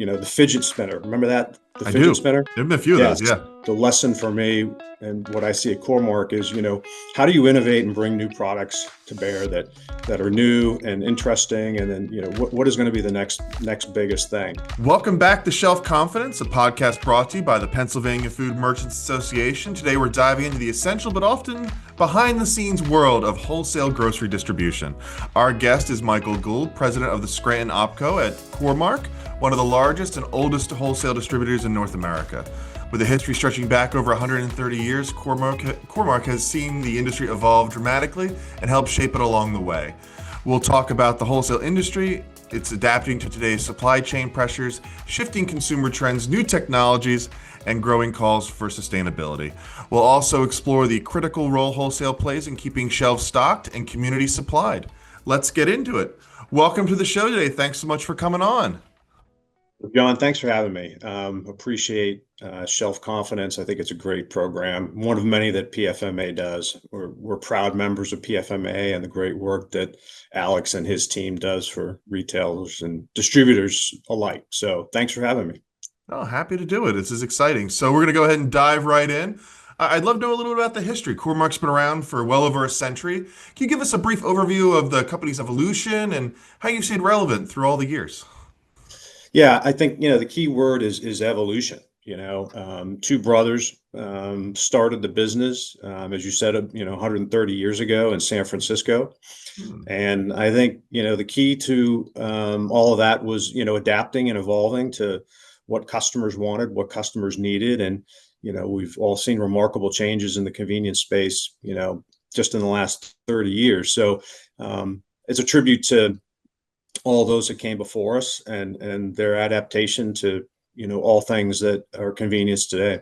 the fidget spinner. Remember that? The I fidget do. spinner? There have been a few of Yes. those, yeah. The lesson for me and what I see at Core is, how do you innovate and bring new products to bear that are new and interesting? And then, what is going to be the next biggest thing? Welcome back to Shelf Confidence, a podcast brought to you by the Pennsylvania Food Merchants Association. Today we're diving into the essential but often behind-the-scenes world of wholesale grocery distribution. Our guest is Michael Gould, president of the Scranton OpCo at Core, one of the largest and oldest wholesale distributors in North America. With a history stretching back over 130 years, Core has seen the industry evolve dramatically and helped shape it along the way. We'll talk about the wholesale industry, its adapting to today's supply chain pressures, shifting consumer trends, new technologies, and growing calls for sustainability. We'll also explore the critical role wholesale plays in keeping shelves stocked and communities supplied. Let's get into it. Welcome to the show today. Thanks so much for coming on. John, thanks for having me. Appreciate Shelf Confidence. I think it's a great program, one of many that PFMA does. We're proud members of PFMA and the great work that Alex and his team does for retailers and distributors alike. So thanks for having me. Oh, happy to do it. This is exciting. So we're going to go ahead and dive right in. I'd love to know a little bit about the history. Core-Mark's been around for well over a century. Can you give us a brief overview of the company's evolution and how you've stayed relevant through all the years? Yeah, I think, the key word is evolution. Two brothers started the business, as you said, 130 years ago in San Francisco. And I think, the key to all of that was, adapting and evolving to what customers wanted, what customers needed. And, we've all seen remarkable changes in the convenience space, just in the last 30 years. So it's a tribute to all those that came before us and their adaptation to, all things that are convenience today.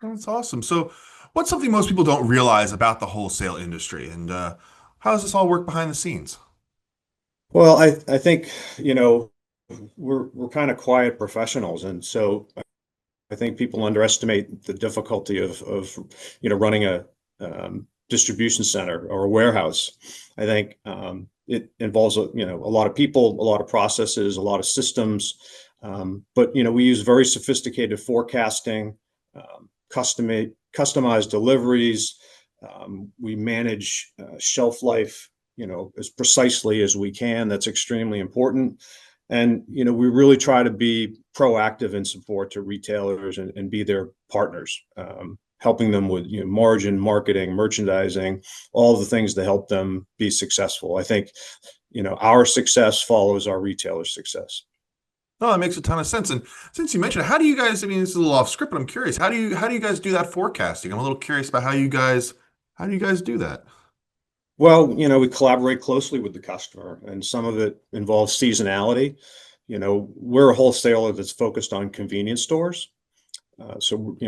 That's awesome. So what's something most people don't realize about the wholesale industry, and how does this all work behind the scenes? Well, I think, we're kind of quiet professionals. And so I think people underestimate the difficulty of running a distribution center or a warehouse. I think it involves a lot of people, a lot of processes, a lot of systems. But we use very sophisticated forecasting, customized deliveries. We manage shelf life, as precisely as we can. That's extremely important. And we really try to be proactive in support to retailers and be their partners, helping them with margin, marketing, merchandising, all the things to help them be successful. I think our success follows our retailer's success. Oh, that makes a ton of sense. And since you mentioned, how do you guys, this is a little off script, but I'm curious, how do you guys do that forecasting? I'm a little curious about how do you guys do that? Well, we collaborate closely with the customer, and some of it involves seasonality. We're a wholesaler that's focused on convenience stores. So,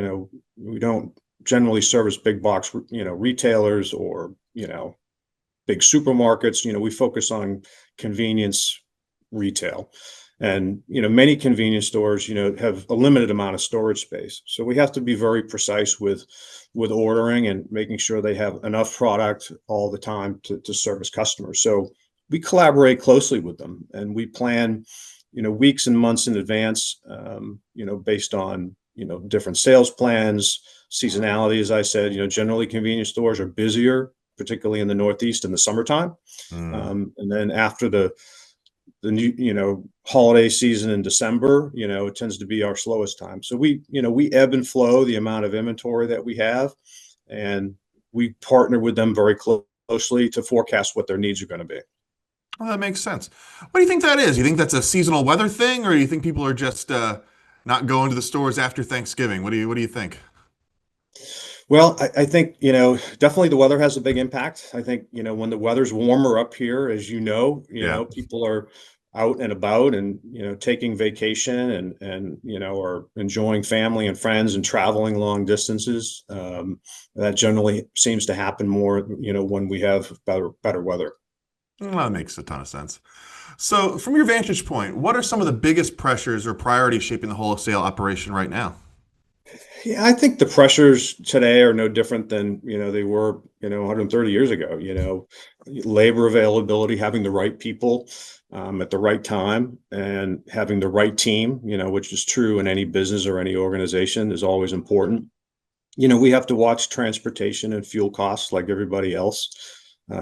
we don't generally service big box, retailers or, big supermarkets. We focus on convenience retail. And, many convenience stores, have a limited amount of storage space. So we have to be very precise with ordering and making sure they have enough product all the time to service customers. So we collaborate closely with them, and we plan, weeks and months in advance, based on, different sales plans, seasonality. As I said, generally convenience stores are busier, particularly in the Northeast in the summertime. And then after the new, holiday season in December, it tends to be our slowest time. So we ebb and flow the amount of inventory that we have, and we partner with them very closely to forecast what their needs are going to be. Well, that makes sense. What do you think that is? You think that's a seasonal weather thing, or do you think people are just not going to the stores after Thanksgiving? What do you think? Well, I think, definitely the weather has a big impact. I think, when the weather's warmer up here, as Yeah. people are out and about and, taking vacation and, are enjoying family and friends and traveling long distances. That generally seems to happen more, when we have better weather. Well, that makes a ton of sense. So from your vantage point, what are some of the biggest pressures or priorities shaping the wholesale operation right now? Yeah, I think the pressures today are no different than, they were, 130 years ago, labor availability, having the right people at the right time and having the right team, which is true in any business or any organization is always important. We have to watch transportation and fuel costs like everybody else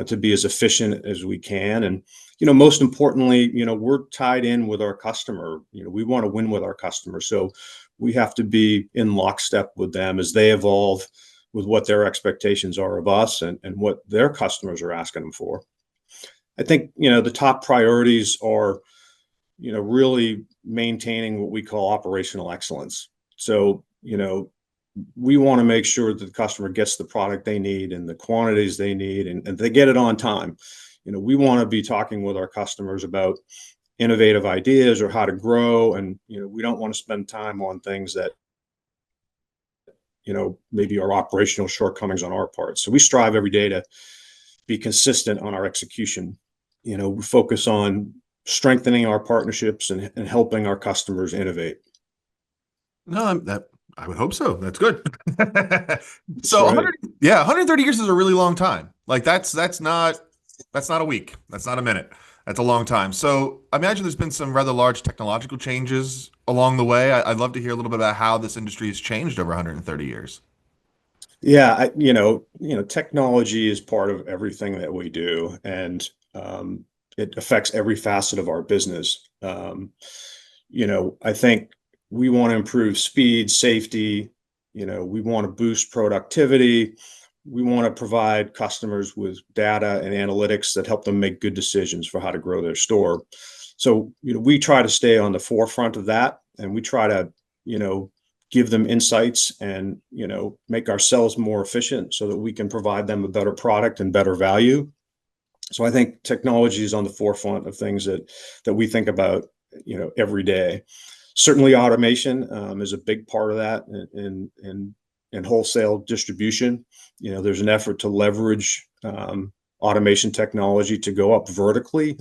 to be as efficient as we can. And, most importantly, we're tied in with our customer. We want to win with our customer. So we have to be in lockstep with them as they evolve with what their expectations are of us and what their customers are asking them for. I think, the top priorities are, really maintaining what we call operational excellence. So, we want to make sure that the customer gets the product they need and the quantities they need and they get it on time. We want to be talking with our customers about innovative ideas or how to grow. And, we don't want to spend time on things that, maybe are operational shortcomings on our part. So we strive every day to be consistent on our execution. We focus on strengthening our partnerships and helping our customers innovate. No, that I would hope so. That's good. That's So right. 100, yeah, 130 years is a really long time. Like that's not a week. That's not a minute. That's a long time. So I imagine there's been some rather large technological changes along the way. I'd love to hear a little bit about how this industry has changed over 130 years. Yeah, technology is part of everything that we do, and it affects every facet of our business. I think we want to improve speed, safety. We want to boost productivity. We want to provide customers with data and analytics that help them make good decisions for how to grow their store. So, we try to stay on the forefront of that, and we try to, give them insights and, make ourselves more efficient so that we can provide them a better product and better value. So I think technology is on the forefront of things that we think about, every day. Certainly, automation is a big part of that in wholesale distribution. There's an effort to leverage automation technology to go up vertically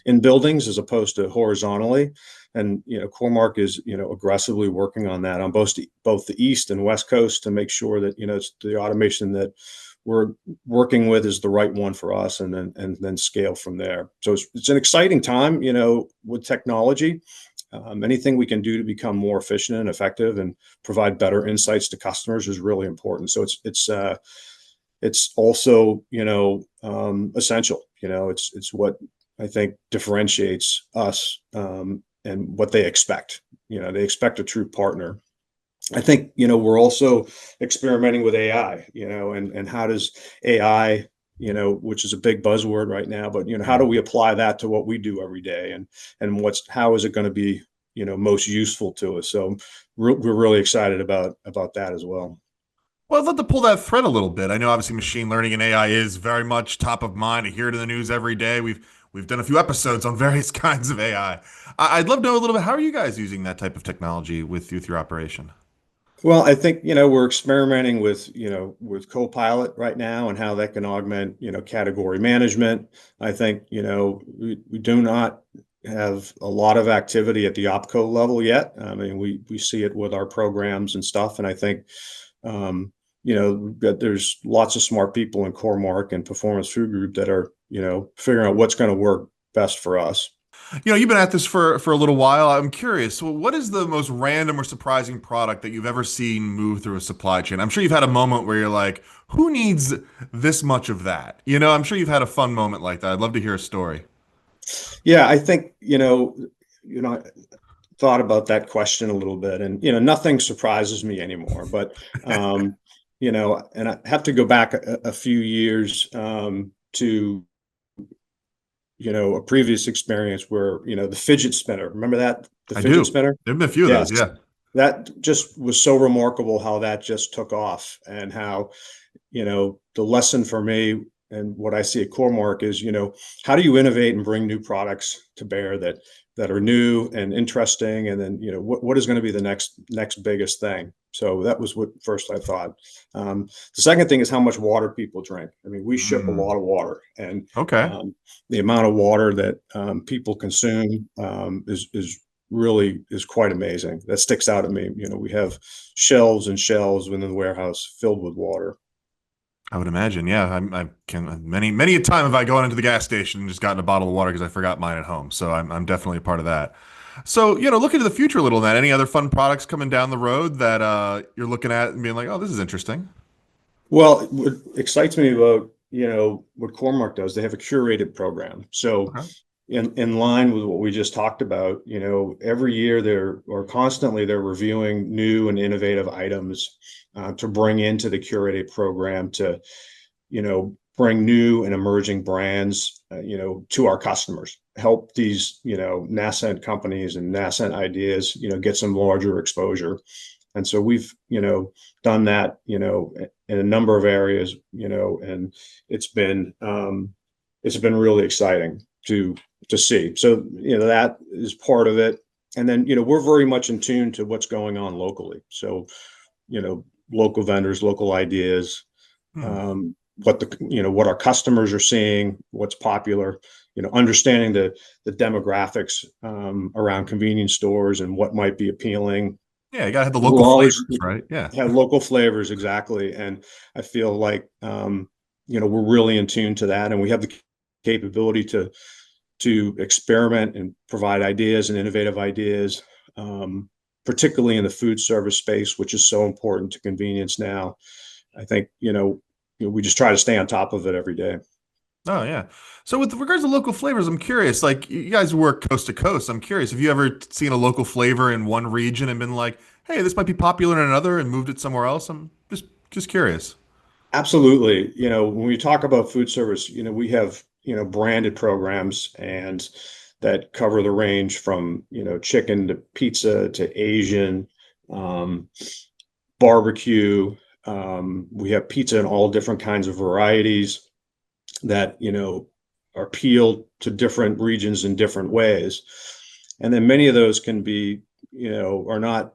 in buildings as opposed to horizontally. And Core-Mark is aggressively working on that on both the East and West Coast to make sure that it's the automation that we're working with is the right one for us, and then scale from there. So it's an exciting time, with technology. Anything we can do to become more efficient and effective and provide better insights to customers is really important. So it's also essential. It's what I think differentiates us and what they expect. They expect a true partner. I think, we're also experimenting with AI, and how does AI, which is a big buzzword right now, but, how do we apply that to what we do every day and how is it going to be, most useful to us? So we're really excited about that as well. Well, I'd love to pull that thread a little bit. I know obviously machine learning and AI is very much top of mind. I hear it in the news every day. We've done a few episodes on various kinds of AI. I'd love to know a little bit, how are you guys using that type of technology with your operation? Well, I think, we're experimenting with Copilot right now and how that can augment, category management. I think, we do not have a lot of activity at the OpCo level yet. I mean, we see it with our programs and stuff. And I think, there's lots of smart people in Core-Mark and Performance Food Group that are, figuring out what's going to work best for us. You've been at this for a little while. I'm curious, well, what is the most random or surprising product that you've ever seen move through a supply chain? I'm sure you've had a moment where you're like, who needs this much of that? I'm sure you've had a fun moment like that. I'd love to hear a story. Yeah, I think, I thought about that question a little bit, and, nothing surprises me anymore, but, and I have to go back a few years, to, a previous experience where, the fidget spinner, remember that? The I fidget do. spinner? There've been a few of Yes. those, yeah. That just was so remarkable how that just took off and how, the lesson for me and what I see at Core-Mark is, how do you innovate and bring new products to bear that are new and interesting, and then, what is going to be the next biggest thing. So that was what first I thought. The second thing is how much water people drink. I mean, we ship a lot of water, and Okay. the amount of water that people consume is really is quite amazing. That sticks out at me. We have shelves and shelves within the warehouse filled with water. I would imagine, yeah. I can many a time have I gone into the gas station and just gotten a bottle of water because I forgot mine at home. So I'm definitely a part of that. So looking to the future a little, then any other fun products coming down the road that you're looking at and being like, oh, this is interesting. Well, what excites me about, what Cormark does, they have a curated program. So Okay. in line with what we just talked about, every year constantly they're reviewing new and innovative items to bring into the curated program to, bring new and emerging brands, to our customers, help these, nascent companies and nascent ideas, get some larger exposure. And so we've, done that, in a number of areas, and it's been really exciting to see. So, that is part of it. And then, we're very much in tune to what's going on locally. So, local vendors, local ideas, Hmm. what our customers are seeing, what's popular, understanding the demographics around convenience stores and what might be appealing. Yeah, you gotta have the local We're always flavors, right? Yeah. have local flavors, exactly. And I feel like, we're really in tune to that, and we have the capability to experiment and provide ideas and innovative ideas, particularly in the food service space, which is so important to convenience now. I think, we just try to stay on top of it every day. Oh yeah. So with regards to local flavors, I'm curious. Like you guys work coast to coast. I'm curious. Have you ever seen a local flavor in one region and been like, "Hey, this might be popular in another," and moved it somewhere else? I'm just curious. Absolutely. When we talk about food service, we have, branded programs and that cover the range from, chicken to pizza to Asian, um, barbecue. We have pizza in all different kinds of varieties that, are peeled to different regions in different ways. And then many of those can be, are not,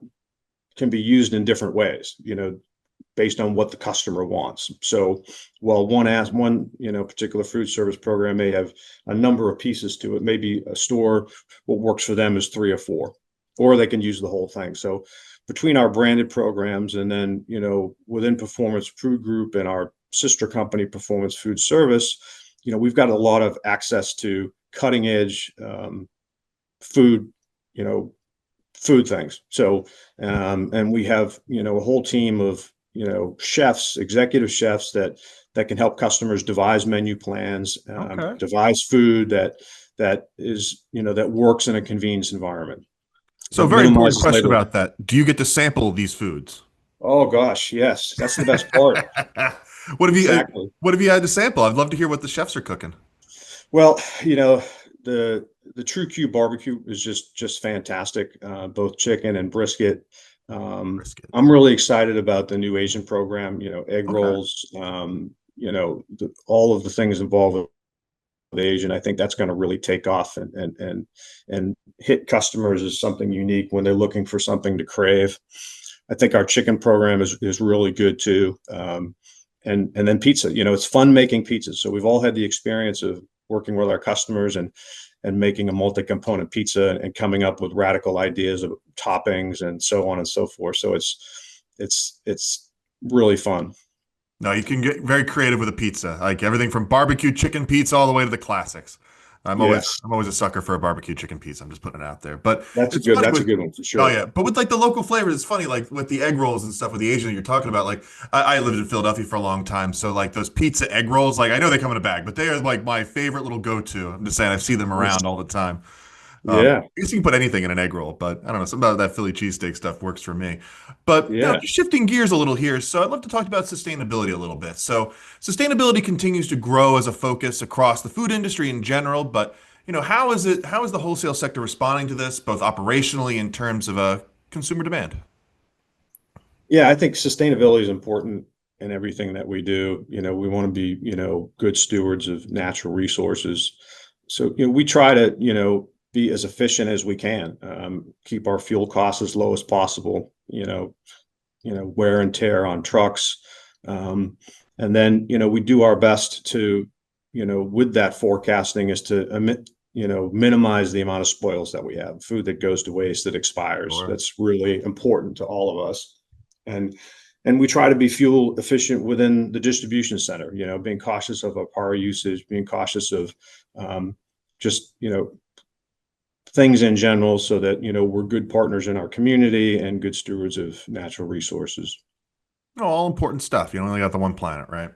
can be used in different ways, based on what the customer wants. So while one particular food service program may have a number of pieces to it, maybe a store, what works for them is three or four, or they can use the whole thing. So between our branded programs and then, within Performance Food Group and our sister company, Performance Food Service, we've got a lot of access to cutting edge food, you know, food things. So, and we have, a whole team of, chefs, executive chefs that can help customers devise menu plans, Okay. devise food that is, that works in a convenience environment, So a that very important minimizes question labor. about that. Do you get to sample these foods? Oh gosh, yes, that's the best part. What have you Exactly. what have you had to sample? I'd love to hear what the chefs are cooking. Well, the True Q barbecue is just fantastic, both chicken and brisket. Brisket. I'm really excited about the new Asian program, egg Okay. rolls, all of the things involved with Asian. I think that's going to really take off and hit customers as something unique when they're looking for something to crave. I think our chicken program is really good too. And then pizza, it's fun making pizzas. So we've all had the experience of working with our customers and making a multi-component pizza and coming up with radical ideas of toppings and so on and so forth. So it's really fun. No, you can get very creative with a pizza, like everything from barbecue chicken pizza all the way to the classics. I'm always Yes, I'm always a sucker for a barbecue chicken pizza. I'm just putting it out there. But that's a it's good funny that's a with good one for oh sure. yeah, but with like the local flavors, it's funny like with the egg rolls and stuff with the Asian that you're talking about. Like I lived in Philadelphia for a long time, so like those pizza egg rolls, like I know they come in a bag, but they are like my favorite little go-to. I'm just saying I see them Nice. around all the time. Yeah, I guess you can put anything in an egg roll, but I don't know. Something about that Philly cheesesteak stuff works for me. But yeah. just shifting gears a little here. So I'd love to talk about sustainability a little bit. So sustainability continues to grow as a focus across the food industry in general, but how is the wholesale sector responding to this, both operationally in terms of consumer demand? Yeah, I think sustainability is important in everything that we do. We want to be, good stewards of natural resources. So, we try to, be as efficient as we can, keep our fuel costs as low as possible, wear and tear on trucks. Um, and then, we do our best to, with that forecasting is to minimize the amount of spoils that we have, food that goes to waste, that expires. Sure. That's really important to all of us. And we try to be fuel efficient within the distribution center, being cautious of our power usage, being cautious of just, things in general, so that, we're good partners in our community and good stewards of natural resources. All important stuff. You only got the one planet, right?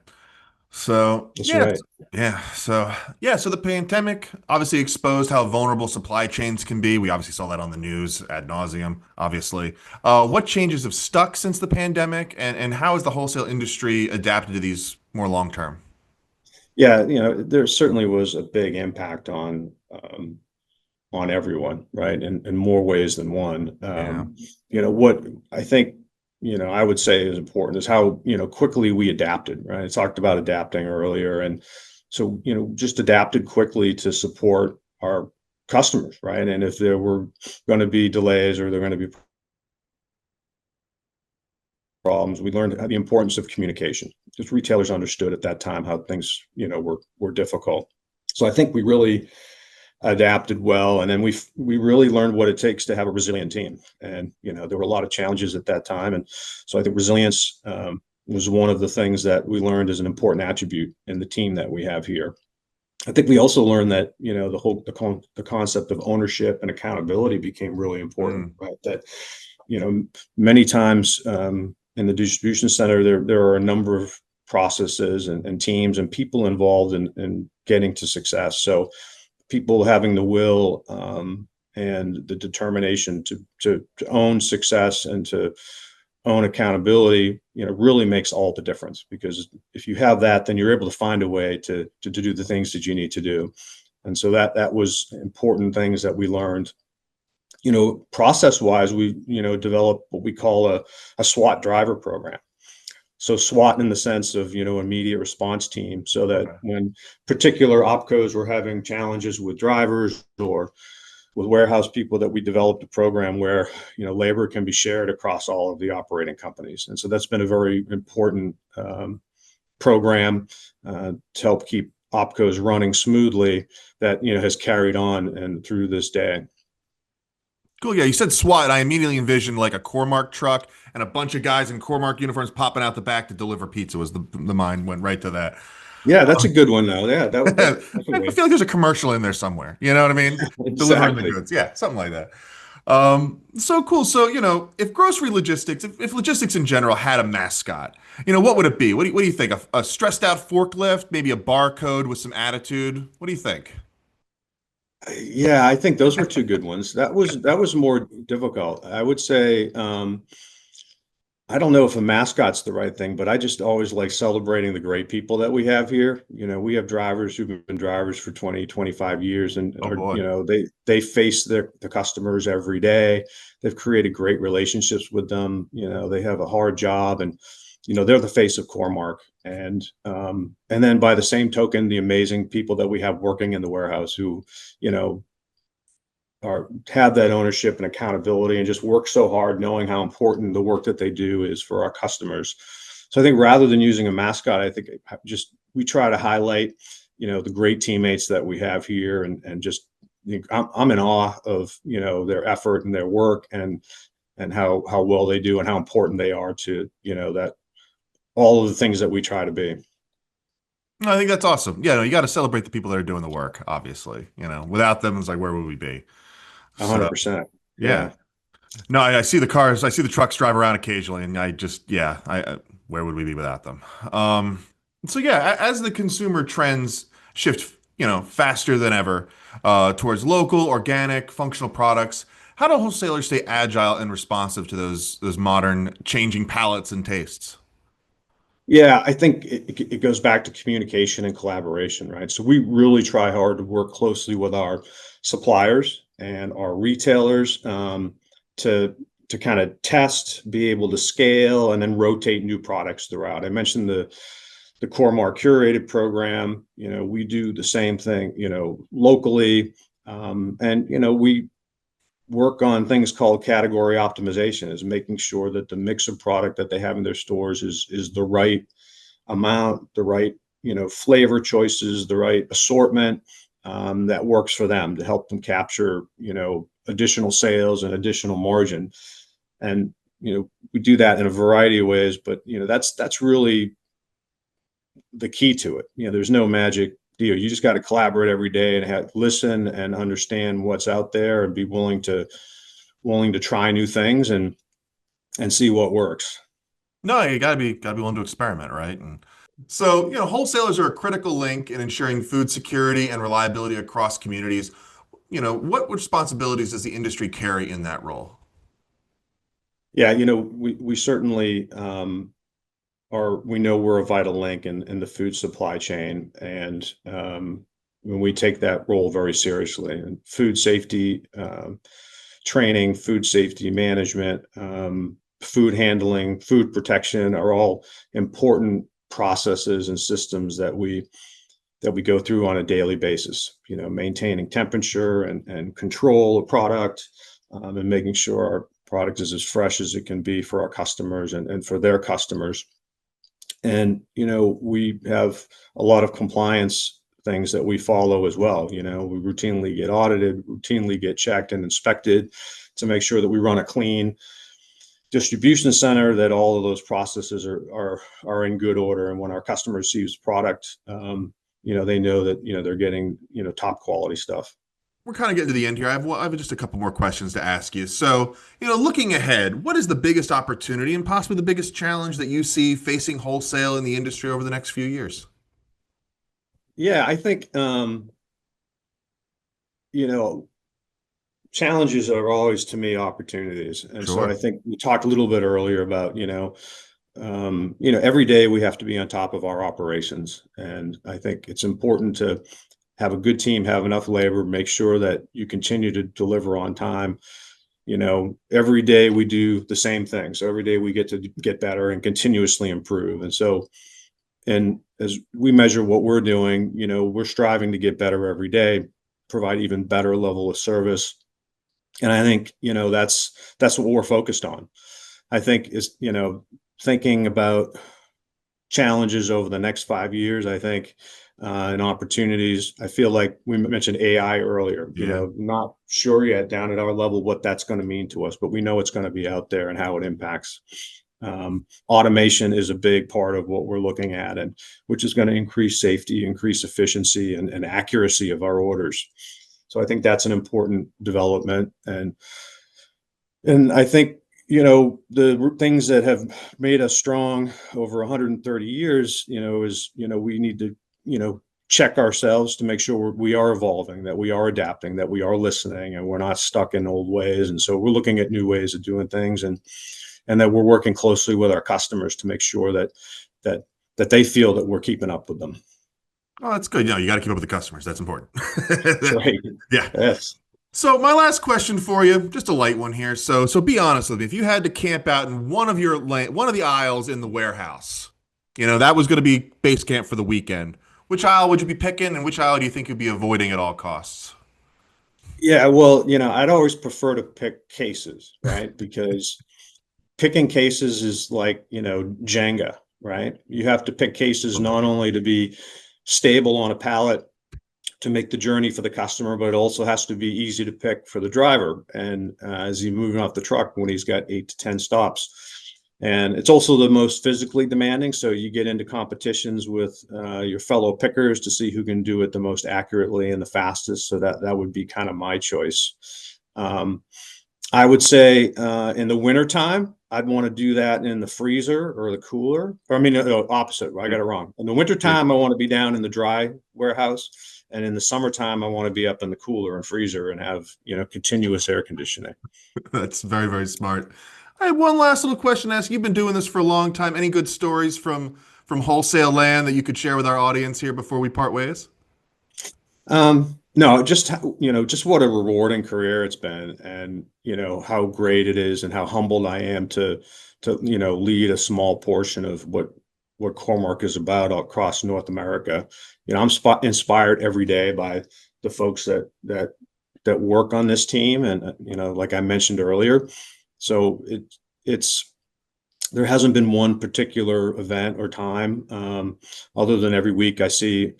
So That's yeah, right. so the pandemic obviously exposed how vulnerable supply chains can be. We obviously saw that on the news ad nauseum, obviously. What changes have stuck since the pandemic, and how has the wholesale industry adapted to these more long term? Yeah, there certainly was a big impact on everyone, right? In more ways than one. Yeah. What I think, I would say is important is how, quickly we adapted, right? I talked about adapting earlier. And so, just adapted quickly to support our customers, right? And if there were going to be delays or there are going to be problems, we learned the importance of communication, because retailers understood at that time how things, were difficult. So I think we really adapted well, and then we really learned what it takes to have a resilient team. And there were a lot of challenges at that time, and so I think resilience was one of the things that we learned as an important attribute in the team that we have here. I think we also learned that the concept of ownership and accountability became really important, right? That many times in the distribution center, there are a number of processes and teams and people involved in getting to success. So people having the will and the determination to own success and to own accountability, really makes all the difference. Because if you have that, then you're able to find a way to do the things that you need to do. And so that was important things that we learned. Process wise, we developed what we call a SWAT driver program. So SWAT in the sense of, immediate response team, so that when particular opcos were having challenges with drivers or with warehouse people, that we developed a program where, labor can be shared across all of the operating companies. And so that's been a very important program to help keep opcos running smoothly, that, has carried on and through this day. Cool. Yeah, you said SWAT. I immediately envisioned like a Core-Mark truck and a bunch of guys in Core-Mark uniforms popping out the back to deliver pizza. Was the mind went right to that. Yeah, that's a good one though. Yeah, that I definitely. feel like there's a commercial in there somewhere. You know what I mean? Delivering the Exactly. goods. Yeah, something like that. So cool. So, if grocery logistics, if logistics in general had a mascot, what would it be? What do you think? A stressed out forklift, maybe a barcode with some attitude? What do you think? Yeah, I think those were two good ones. That was more difficult. I would say, I don't know if a mascot's the right thing, but I just always like celebrating the great people that we have here. We have drivers who've been drivers for 20, 25 years, and Oh are, boy. they face the customers every day. They've created great relationships with them. They have a hard job, and they're the face of Core-Mark. And then by the same token, the amazing people that we have working in the warehouse who, you know, have that ownership and accountability and just work so hard, knowing how important the work that they do is for our customers. So I think rather than using a mascot, I think just we try to highlight, the great teammates that we have here, and just I'm in awe of their effort and their work, and how well they do and how important they are to that all of the things that we try to be. I think that's awesome. Yeah, no, you got to celebrate the people that are doing the work, obviously. Without them, it's like, where would we be? So, 100%. yeah. Yeah. No, I see the cars, I see the trucks drive around occasionally, and I just, yeah, where would we be without them? So yeah, as the consumer trends shift, faster than ever, towards local, organic, functional products, how do wholesalers stay agile and responsive to those modern changing palates and tastes? Yeah, I think it goes back to communication and collaboration, right? So we really try hard to work closely with our suppliers and our retailers, to kind of test, be able to scale, and then rotate new products throughout. I mentioned the Core-Mark curated program. We do the same thing, locally, and we work on things called category optimization, is making sure that the mix of product that they have in their stores is the right amount, the right, flavor choices, the right assortment, that works for them to help them capture, additional sales and additional margin. And, we do that in a variety of ways, but, that's really the key to it. There's no magic deal. You just got to collaborate every day and listen and understand what's out there and be willing to try new things and see what works. No, you gotta be willing to experiment, right? And so, wholesalers are a critical link in ensuring food security and reliability across communities. What responsibilities does the industry carry in that role? Yeah, we certainly we know we're a vital link in the food supply chain, and when we take that role very seriously. And food safety training, food safety management, food handling, food protection are all important processes and systems that we go through on a daily basis. Maintaining temperature and control of product, and making sure our product is as fresh as it can be for our customers and for their customers. And, we have a lot of compliance things that we follow as well. We routinely get audited, routinely get checked and inspected to make sure that we run a clean distribution center, that all of those processes are in good order. And when our customer receives product, they know that, they're getting, top quality stuff. We're kind of getting to the end here. I have just a couple more questions to ask you. So, looking ahead, what is the biggest opportunity and possibly the biggest challenge that you see facing wholesale in the industry over the next few years? Yeah, I think, challenges are always, to me, opportunities. And so I Sure. think we talked a little bit earlier about, every day we have to be on top of our operations. And I think it's important to have a good team, have enough labor, make sure that you continue to deliver on time. Every day we do the same thing. So every day we get to get better and continuously improve. And as we measure what we're doing, we're striving to get better every day, provide even better level of service. And I think, that's what we're focused on. I think is, thinking about challenges over the next 5 years, I think, and opportunities. I feel like we mentioned AI earlier, Yeah. not sure yet down at our level what that's going to mean to us, but we know it's going to be out there and how it impacts. Automation is a big part of what we're looking at, and which is going to increase safety, increase efficiency and accuracy of our orders. So I think that's an important development. And I think, the things that have made us strong over 130 years, is, we need to, check ourselves to make sure we are evolving, that we are adapting, that we are listening, and we're not stuck in old ways. And so we're looking at new ways of doing things, and that we're working closely with our customers to make sure that they feel that we're keeping up with them. Oh, that's good. You got to keep up with the customers. That's important. That's right. Yeah. Yes. So my last question for you, just a light one here. So be honest with me. If you had to camp out in one of the aisles in the warehouse, that was going to be base camp for the weekend. Which aisle would you be picking, and which aisle do you think you'd be avoiding at all costs? Yeah, well, I'd always prefer to pick cases, right? Because picking cases is like, Jenga, right? You have to pick cases not only to be stable on a pallet to make the journey for the customer, but it also has to be easy to pick for the driver. And as he's moving off the truck when he's got 8 to 10 stops. And it's also the most physically demanding. So you get into competitions with your fellow pickers to see who can do it the most accurately and the fastest. So that would be kind of my choice. I would say in the wintertime, I'd want to do that in the freezer or the cooler. Or I mean, no, opposite. I got it wrong. In the wintertime, I want to be down in the dry warehouse. And in the summertime, I want to be up in the cooler and freezer and have, continuous air conditioning. That's very, very smart. I have one last little question to ask. You've been doing this for a long time. Any good stories from wholesale land that you could share with our audience here before we part ways? No, just just what a rewarding career it's been, and how great it is, and how humbled I am to lead a small portion of what Core-Mark is about across North America. I'm inspired every day by the folks that work on this team, and like I mentioned earlier. So it's there hasn't been one particular event or time, other than every week I see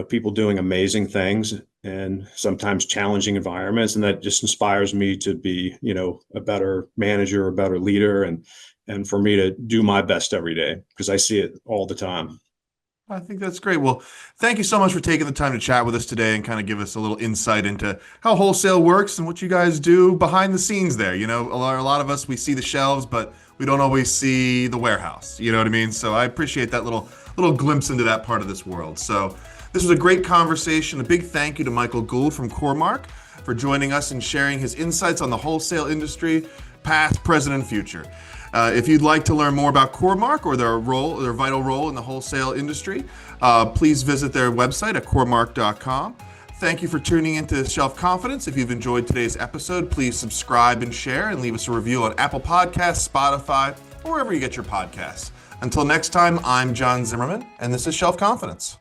people doing amazing things and sometimes challenging environments. And that just inspires me to be, a better manager, a better leader, and for me to do my best every day because I see it all the time. I think that's great. Well, thank you so much for taking the time to chat with us today and kind of give us a little insight into how wholesale works and what you guys do behind the scenes there. A lot of us, we see the shelves, but we don't always see the warehouse. You know what I mean? So I appreciate that little glimpse into that part of this world. So this was a great conversation. A big thank you to Michael Gould from Core-Mark for joining us and sharing his insights on the wholesale industry, past, present, and future. If you'd like to learn more about Core-Mark or their vital role in the wholesale industry, please visit their website at coremark.com. Thank you for tuning into Shelf Confidence. If you've enjoyed today's episode, please subscribe and share and leave us a review on Apple Podcasts, Spotify, or wherever you get your podcasts. Until next time, I'm John Zimmerman, and this is Shelf Confidence.